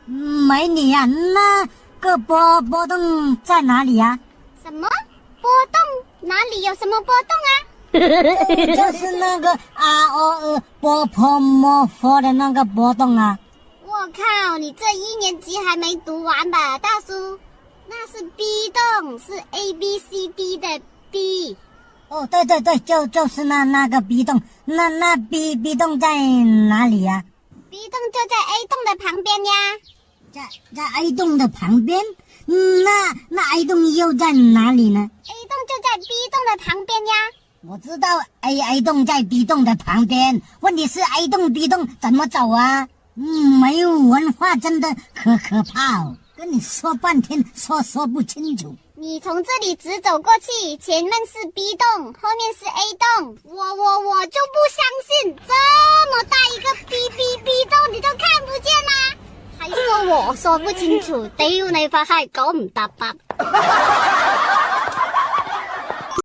美女啊，那个波动在哪里啊？什么波动？哪里有什么波动啊？就是那个波泼摸佛的那个波动啊！我靠，你这1年级还没读完吧，大叔？那是 B 动，是 ABCD 的 B。哦，对，就是那个 B 动，那 B 动在哪里呀？B 动就在 A 动的旁边呀。在 A 动的旁边？那 A 动又在哪里呢 ？A 动就在 B 动的旁边呀。我知道 A 动在 B 动的旁边，问题是 A 动 B 动怎么走啊？没有文化真的可怕哦，跟你说半天说不清楚。你从这里直走过去，前面是 B 动，后面是 A 动，我就不相信这么大一个 B 動你都看不見啦，還說我說不清楚，屌你發閪，講唔搭八。